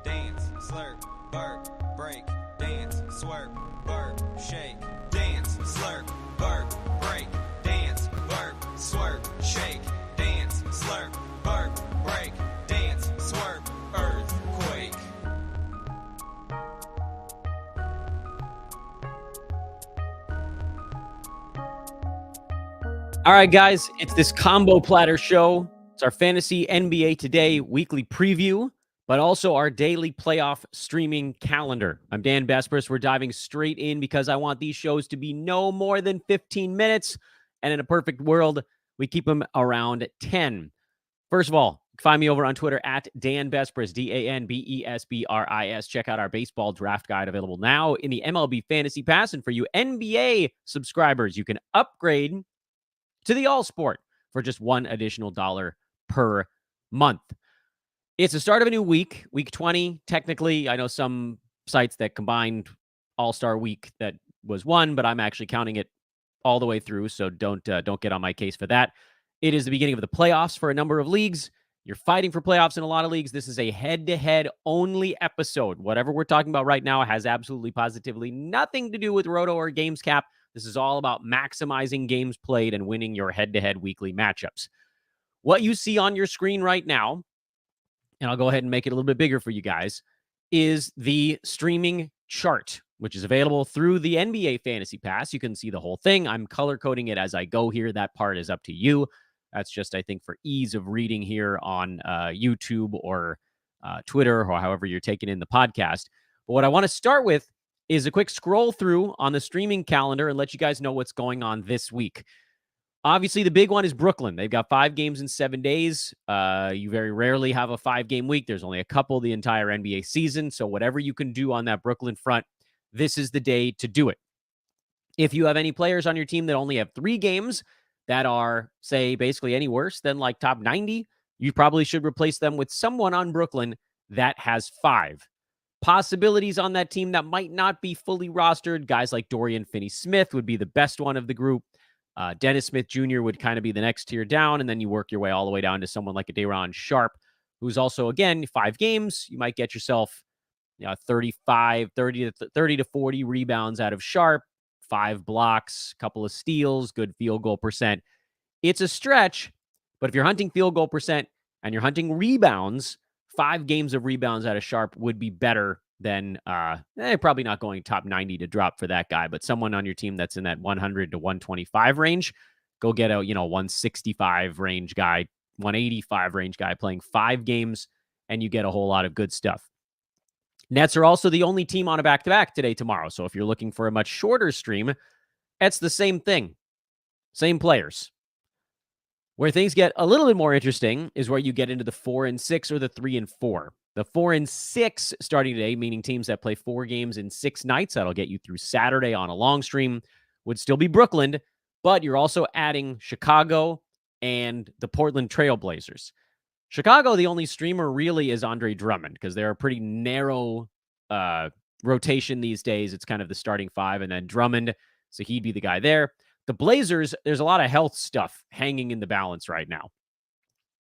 dance, slurp, burp, break, dance, swerp, burp, shake, dance, slurp, burp, break, dance, burp, swerp, shake, dance, slurp, burp, break, dance, swerp, earthquake. All right, guys, it's this combo platter show. It's our fantasy NBA Today weekly preview, but also our daily playoff streaming calendar. I'm Dan Besbris. We're diving straight in because I want these shows to be no more than 15 minutes. And in a perfect world, we keep them around 10. First of all, find me over on Twitter at Dan Besbris, DanBesbris. Check out our baseball draft guide available now in the MLB Fantasy Pass. And for you NBA subscribers, you can upgrade to the All Sport for just $1 additional per month. It's the start of a new week, week 20. Technically, I know some sites that combined All-Star week that was one, but I'm actually counting it all the way through, so don't get on my case for that. It is the beginning of the playoffs for a number of leagues. You're fighting for playoffs in a lot of leagues. This is a head-to-head only episode. Whatever we're talking about right now has absolutely positively nothing to do with Roto or Games Cap. This is all about maximizing games played and winning your head-to-head weekly matchups. What you see on your screen right now, and I'll go ahead and make it a little bit bigger for you guys, is the streaming chart, which is available through the NBA Fantasy Pass. You can see the whole thing. I'm color coding it as I go here. That part is up to you. That's just, I think, for ease of reading here on YouTube or Twitter or however you're taking in the podcast. But what I want to start with is a quick scroll through on the streaming calendar and let you guys know what's going on this week. Obviously, the big one is Brooklyn. They've got 5 games in 7 days. You very rarely have a 5-game week. There's only a couple the entire NBA season. So whatever you can do on that Brooklyn front, this is the day to do it. If you have any players on your team that only have 3 games that are, say, basically any worse than like top 90, you probably should replace them with someone on Brooklyn that has 5. Possibilities on that team that might not be fully rostered. Guys like Dorian Finney-Smith would be the best one of the group. Dennis Smith Jr. would kind of be the next tier down, and then you work your way all the way down to someone like a Day'Ron Sharpe, who's also, again, 5 games. You might get yourself 30 to 40 rebounds out of Sharpe, 5 blocks, couple of steals, good field goal percent. It's a stretch, but if you're hunting field goal percent and you're hunting rebounds, 5 games of rebounds out of Sharpe would be better than probably not going top 90 to drop for that guy, but someone on your team that's in that 100 to 125 range, go get a 165 range guy, 185 range guy playing 5 games, and you get a whole lot of good stuff. Nets are also the only team on a back-to-back today, tomorrow. So if you're looking for a much shorter stream, it's the same thing. Same players. Where things get a little bit more interesting is where you get into the 4 and 6 or the 3 and 4. The 4 and 6 starting today, meaning teams that play 4 games in 6 nights, that'll get you through Saturday on a long stream, would still be Brooklyn, but you're also adding Chicago and the Portland Trail Blazers. Chicago, the only streamer really is Andre Drummond because they're a pretty narrow rotation these days. It's kind of the starting 5, and then Drummond, so he'd be the guy there. The Blazers, there's a lot of health stuff hanging in the balance right now.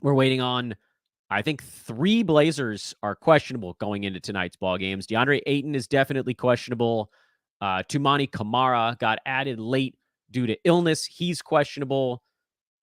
We're waiting on, I think, 3 Blazers are questionable going into tonight's ball games. DeAndre Ayton is definitely questionable. Toumani Camara got added late due to illness. He's questionable.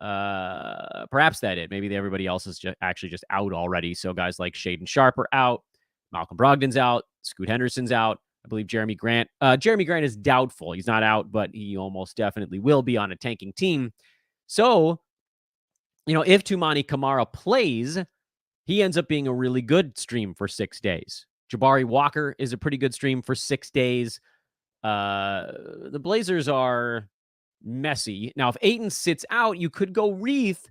Perhaps that's it. Maybe everybody else is actually just out already. So guys like Shaedon Sharpe are out. Malcolm Brogdon's out. Scoot Henderson's out. I believe Jeremy Grant is doubtful. He's not out, but he almost definitely will be on a tanking team. So, if Toumani Camara plays, he ends up being a really good stream for 6 days. Jabari Walker is a pretty good stream for 6 days. The Blazers are messy. Now, if Ayton sits out, you could go Reith,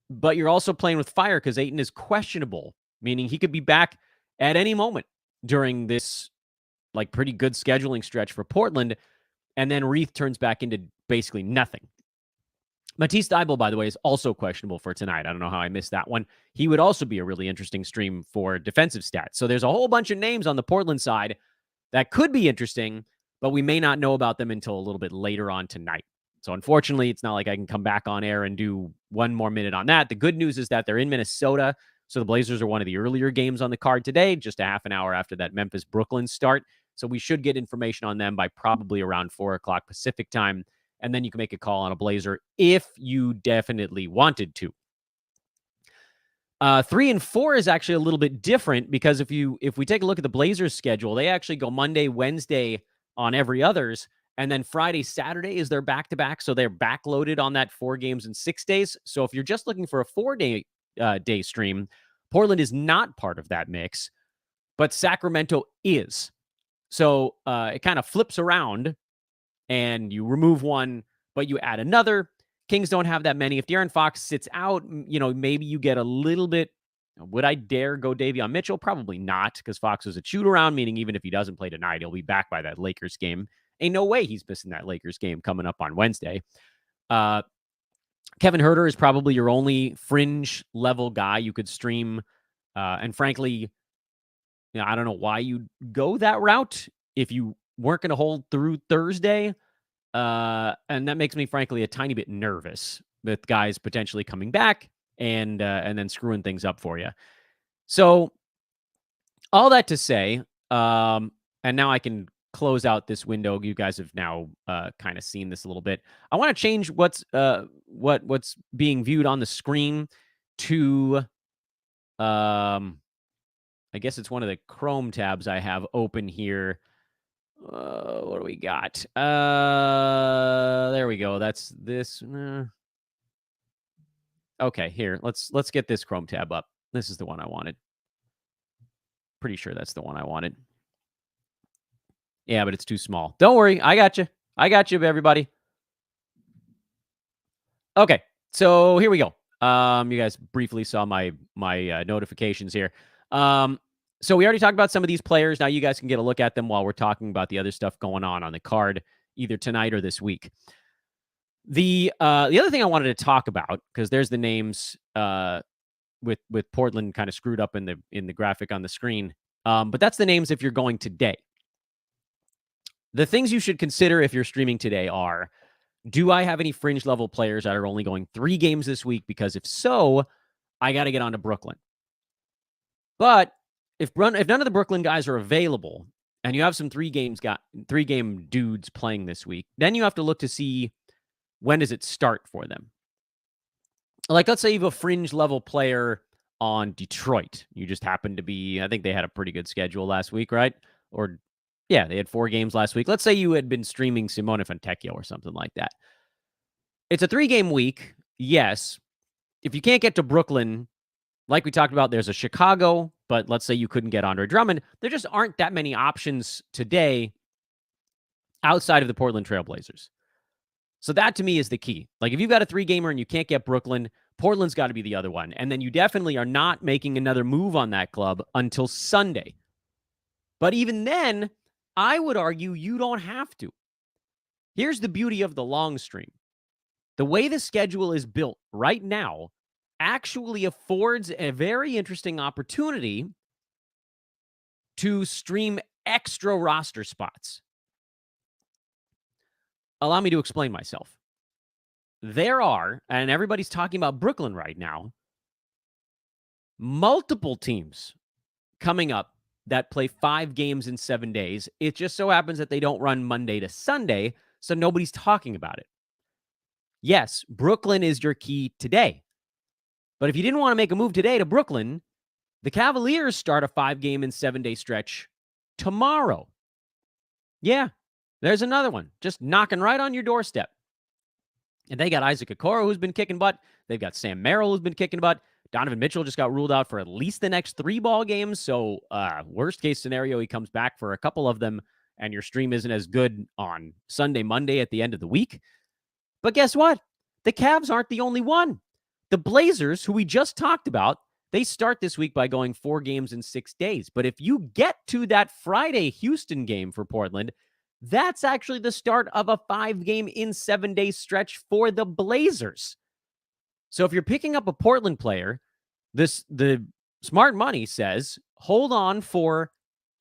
but you're also playing with fire because Ayton is questionable, meaning he could be back at any moment during this pretty good scheduling stretch for Portland, and then Reith turns back into basically nothing. Matisse Thybulle, by the way, is also questionable for tonight. I don't know how I missed that one. He would also be a really interesting stream for defensive stats. So there's a whole bunch of names on the Portland side that could be interesting, but we may not know about them until a little bit later on tonight. So unfortunately, it's not like I can come back on air and do one more minute on that. The good news is that they're in Minnesota, So the Blazers are one of the earlier games on the card today, just a half an hour after that Memphis-Brooklyn start. So we should get information on them by probably around 4 o'clock Pacific time. And then you can make a call on a Blazer if you definitely wanted to. 3 and 4 is actually a little bit different because if we take a look at the Blazers schedule, they actually go Monday, Wednesday on every others, and then Friday, Saturday is their back-to-back, so they're backloaded on that 4 games in 6 days. So if you're just looking for a 4-day day stream, Portland is not part of that mix, but Sacramento is. So it kind of flips around, and you remove one, but you add another. Kings don't have that many. If De'Aaron Fox sits out, maybe you get a little bit. Would I dare go Davion Mitchell? Probably not, because Fox is a shoot-around, meaning even if he doesn't play tonight, he'll be back by that Lakers game. Ain't no way he's missing that Lakers game coming up on Wednesday. Kevin Huerter is probably your only fringe-level guy you could stream. And frankly, I don't know why you'd go that route if you weren't going to hold through Thursday. And that makes me, frankly, a tiny bit nervous with guys potentially coming back and then screwing things up for you. So all that to say, and now I can close out this window. You guys have now kind of seen this a little bit. I want to change what's being viewed on the screen to, I guess it's one of the Chrome tabs I have open here. What do we got? There we go. That's this. Okay, here. Let's get this Chrome tab up. This is the one I wanted. Pretty sure that's the one I wanted. Yeah, but it's too small. Don't worry. I got you. Everybody. Okay, so here we go. You guys briefly saw my notifications here. So we already talked about some of these players. Now you guys can get a look at them while we're talking about the other stuff going on the card, either tonight or this week. The other thing I wanted to talk about, because there's the names with Portland kind of screwed up in the graphic on the screen, but that's the names if you're going today. The things you should consider if you're streaming today are, do I have any fringe level players that are only going 3 games this week? Because if so, I got to get on to Brooklyn. But if none of the Brooklyn guys are available and you have some 3-game dudes playing this week, then you have to look to see when does it start for them. Like, let's say you have a fringe level player on Detroit. You just happen to be, I think they had a pretty good schedule last week, right? Or yeah, they had 4 games last week. Let's say you had been streaming Simone Fontecchio or something like that. It's a 3-game week. Yes. If you can't get to Brooklyn, like we talked about, there's a Chicago, but let's say you couldn't get Andre Drummond. There just aren't that many options today outside of the Portland Trail Blazers. So that to me is the key. Like, if you've got a 3-gamer and you can't get Brooklyn, Portland's got to be the other one. And then you definitely are not making another move on that club until Sunday. But even then, I would argue you don't have to. Here's the beauty of the long stream. The way the schedule is built right now actually affords a very interesting opportunity to stream extra roster spots. Allow me to explain myself. There are, and everybody's talking about Brooklyn right now, multiple teams coming up that play 5 games in 7 days. It just so happens that they don't run Monday to Sunday, so nobody's talking about it. Yes, Brooklyn is your key today. But if you didn't want to make a move today to Brooklyn, the Cavaliers start a 5-game and 7-day stretch tomorrow. Yeah, there's another one just knocking right on your doorstep. And they got Isaac Okoro, who's been kicking butt. They've got Sam Merrill, who's been kicking butt. Donovan Mitchell just got ruled out for at least the next 3 ball games. So worst case scenario, he comes back for a couple of them, and your stream isn't as good on Sunday, Monday at the end of the week. But guess what? The Cavs aren't the only one. The Blazers, who we just talked about, they start this week by going 4 games in 6 days. But if you get to that Friday Houston game for Portland, that's actually the start of a 5-game in 7-day stretch for the Blazers. So if you're picking up a Portland player, the smart money says hold on for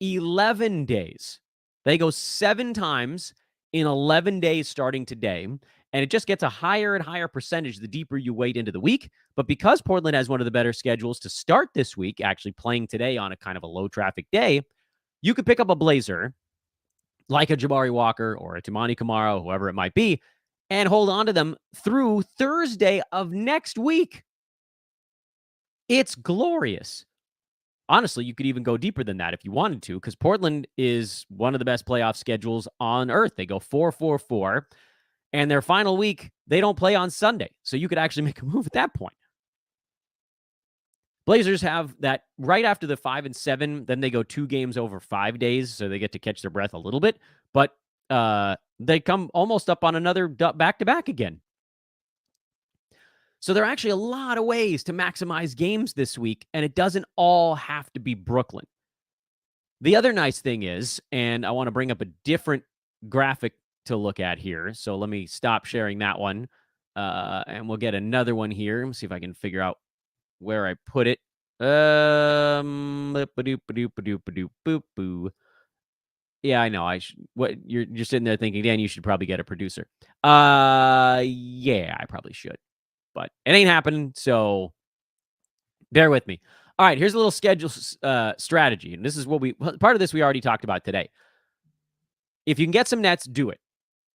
11 days. They go 7 times in 11 days starting today. And it just gets a higher and higher percentage the deeper you wait into the week. But because Portland has one of the better schedules to start this week, actually playing today on a kind of a low traffic day, you could pick up a Blazer like a Jabari Walker or a Tamani Kamara, whoever it might be, and hold on to them through Thursday of next week. It's glorious. Honestly, you could even go deeper than that if you wanted to, because Portland is one of the best playoff schedules on earth. They go 4-4-4, and their final week, they don't play on Sunday. So you could actually make a move at that point. Blazers have that right after the 5 and 7, then they go 2 games over 5 days, so they get to catch their breath a little bit. But they come almost up on another back-to-back again. So there are actually a lot of ways to maximize games this week, and it doesn't all have to be Brooklyn. The other nice thing is, and I want to bring up a different graphic to look at here, so let me stop sharing that one, and we'll get another one here. Let me see if I can figure out where I put it. Yeah, I know. What you're sitting there thinking, Dan, you should probably get a producer. Yeah, I probably should. But it ain't happening, so bear with me. All right, here's a little schedule strategy. And this is part of this we already talked about today. If you can get some nets, do it.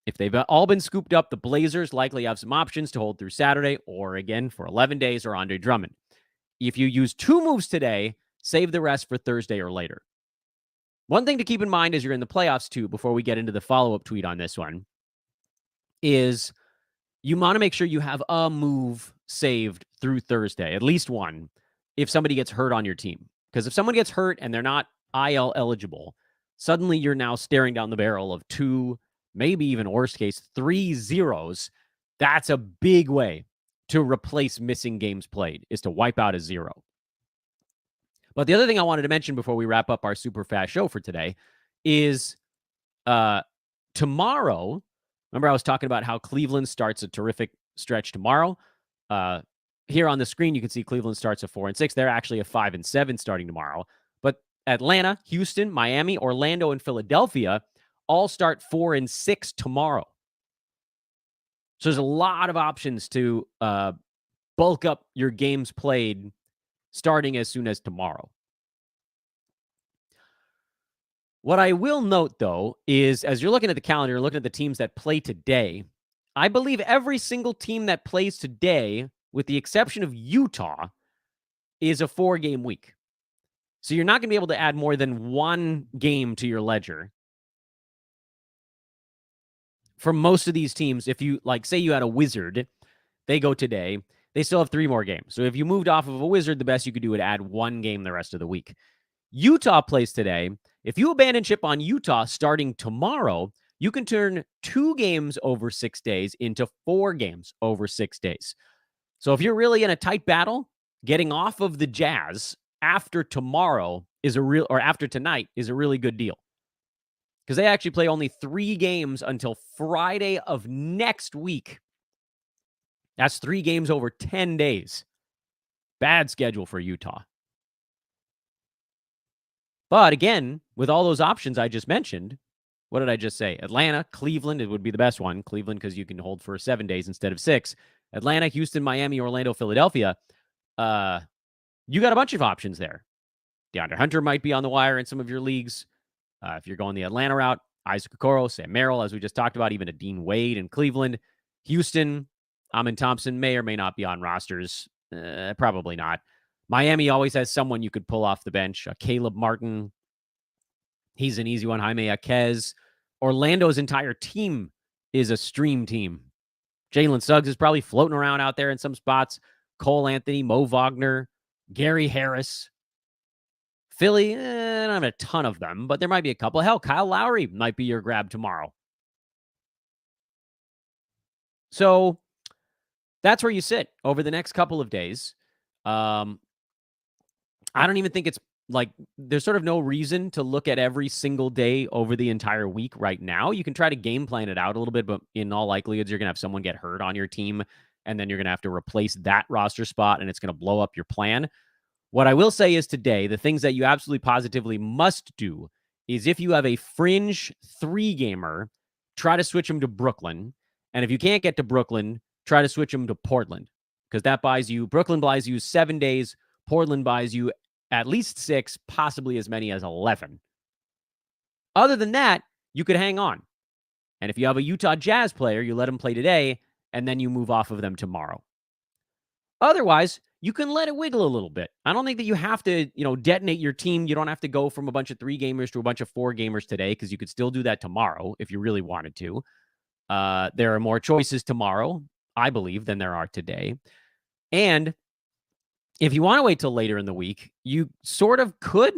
If they've all been scooped up, the Blazers likely have some options to hold through Saturday or, again, for 11 days or Andre Drummond. If you use 2 moves today, save the rest for Thursday or later. One thing to keep in mind as you're in the playoffs, too, before we get into the follow-up tweet on this one, is you want to make sure you have a move saved through Thursday, at least one, if somebody gets hurt on your team. Because if someone gets hurt and they're not IL eligible, suddenly you're now staring down the barrel of 2, maybe even worst case, 3 zeros. That's a big way to replace missing games played, is to wipe out a 0. But the other thing I wanted to mention before we wrap up our super fast show for today is tomorrow. Remember, I was talking about how Cleveland starts a terrific stretch tomorrow. Here on the screen, you can see Cleveland starts at 4 and 6. They're actually a 5 and 7 starting tomorrow. But Atlanta, Houston, Miami, Orlando, and Philadelphia all start 4 and 6 tomorrow. So there's a lot of options to bulk up your games played starting as soon as tomorrow. What I will note, though, is as you're looking at the calendar, you're looking at the teams that play today, I believe every single team that plays today, with the exception of Utah, is a 4-game week. So you're not going to be able to add more than 1 game to your ledger. For most of these teams, if you, say you had a Wizard, they go today, they still have 3 more games. So if you moved off of a Wizard, the best you could do would add 1 game the rest of the week. Utah plays today. If you abandon ship on Utah starting tomorrow, you can turn 2 games over 6 days into 4 games over 6 days. So if you're really in a tight battle, getting off of the Jazz after tomorrow after tonight is a really good deal. Because they actually play only 3 games until Friday of next week. That's 3 games over 10 days. Bad schedule for Utah. But again, with all those options I just mentioned, what did I just say? Atlanta, Cleveland, it would be the best one. Cleveland, because you can hold for 7 days instead of 6. Atlanta, Houston, Miami, Orlando, Philadelphia. You got a bunch of options there. DeAndre Hunter might be on the wire in some of your leagues. If you're going the Atlanta route, Isaac Okoro, Sam Merrill, as we just talked about, even a Dean Wade in Cleveland. Houston, Amin Thompson may or may not be on rosters. Probably not. Miami always has someone you could pull off the bench. Caleb Martin. He's an easy one. Jaime Jaquez. Orlando's entire team is a stream team. Jalen Suggs is probably floating around out there in some spots. Cole Anthony, Mo Wagner, Gary Harris. Philly, I don't have a ton of them, but there might be a couple. Hell, Kyle Lowry might be your grab tomorrow. So that's where you sit over the next couple of days. I don't even think it's there's sort of no reason to look at every single day over the entire week right now. You can try to game plan it out a little bit, but in all likelihood, you're going to have someone get hurt on your team, and then you're going to have to replace that roster spot, and it's going to blow up your plan. What I will say is today, the things that you absolutely positively must do is if you have a fringe 3-gamer, try to switch him to Brooklyn. And if you can't get to Brooklyn, try to switch them to Portland because that buys you, Brooklyn buys you 7 days. Portland buys you at least 6, possibly as many as 11. Other than that, you could hang on. And if you have a Utah Jazz player, you let them play today, and then you move off of them tomorrow. Otherwise, you can let it wiggle a little bit. I don't think that you have to, detonate your team. You don't have to go from a bunch of 3-gamers to a bunch of 4-gamers today because you could still do that tomorrow if you really wanted to. There are more choices tomorrow, I believe, than there are today. And if you want to wait till later in the week, you sort of could.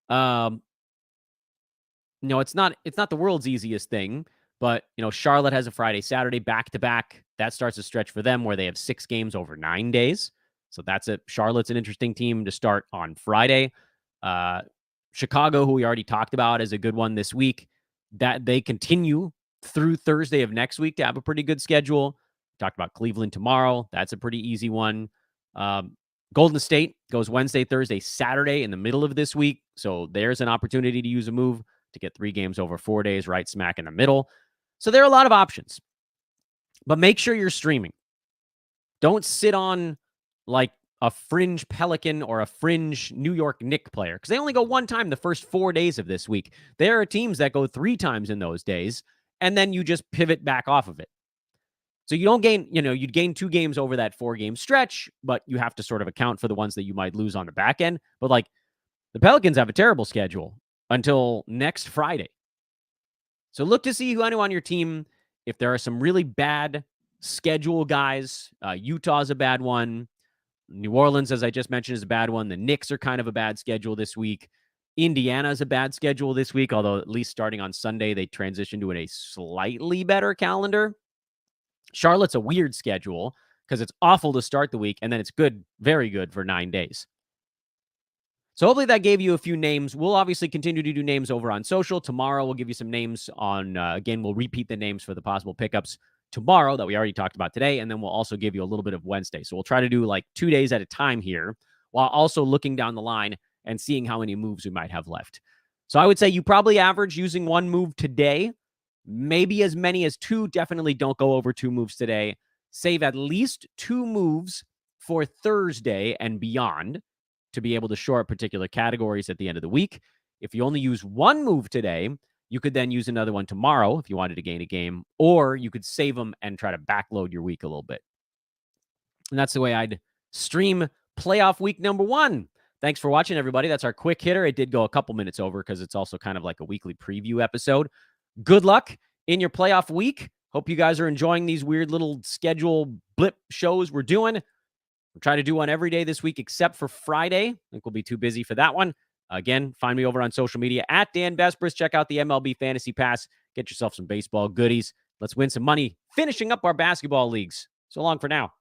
It's not the world's easiest thing, but Charlotte has a Friday, Saturday back-to-back. That starts a stretch for them where they have 6 games over 9 days. So that's it. Charlotte's an interesting team to start on Friday. Chicago, who we already talked about, is a good one this week. That they continue through Thursday of next week to have a pretty good schedule. Talked about Cleveland tomorrow. That's a pretty easy one. Golden State goes Wednesday, Thursday, Saturday in the middle of this week. So there's an opportunity to use a move to get 3 games over 4 days, right smack in the middle. So there are a lot of options. But make sure you're streaming. Don't sit on like a fringe Pelican or a fringe New York Knicks player because they only go 1 time the first 4 days of this week. There are teams that go 3 times in those days, and then you just pivot back off of it. So you don't gain, you'd gain 2 games over that 4-game stretch, but you have to sort of account for the ones that you might lose on the back end. But like the Pelicans have a terrible schedule until next Friday. So look to see who on your team. If there are some really bad schedule guys, Utah's a bad one. New Orleans, as I just mentioned, is a bad one. The Knicks are kind of a bad schedule this week. Indiana's a bad schedule this week, although at least starting on Sunday, they transition to a slightly better calendar. Charlotte's a weird schedule because it's awful to start the week, and then it's good, very good for 9 days. So hopefully that gave you a few names. We'll obviously continue to do names over on social. Tomorrow we'll give you some names on, again, we'll repeat the names for the possible pickups tomorrow that we already talked about today, and then we'll also give you a little bit of Wednesday. So we'll try to do like 2 days at a time here while also looking down the line and seeing how many moves we might have left. So I would say you probably average using 1 move today, maybe as many as 2. Definitely don't go over 2 moves today. Save at least 2 moves for Thursday and beyond to be able to shore up particular categories at the end of the week. If you only use 1 move today, you could then use another one tomorrow if you wanted to gain a game, or you could save them and try to backload your week a little bit. And that's the way I'd stream playoff week number 1. Thanks for watching, everybody. That's our quick hitter. It did go a couple minutes over because it's also kind of like a weekly preview episode. Good luck in your playoff week. Hope you guys are enjoying these weird little schedule blip shows we're doing. We'll try to do one every day this week except for Friday. I think we'll be too busy for that one. Again, find me over on social media at Dan Vespers. Check out the MLB Fantasy Pass. Get yourself some baseball goodies. Let's win some money finishing up our basketball leagues. So long for now.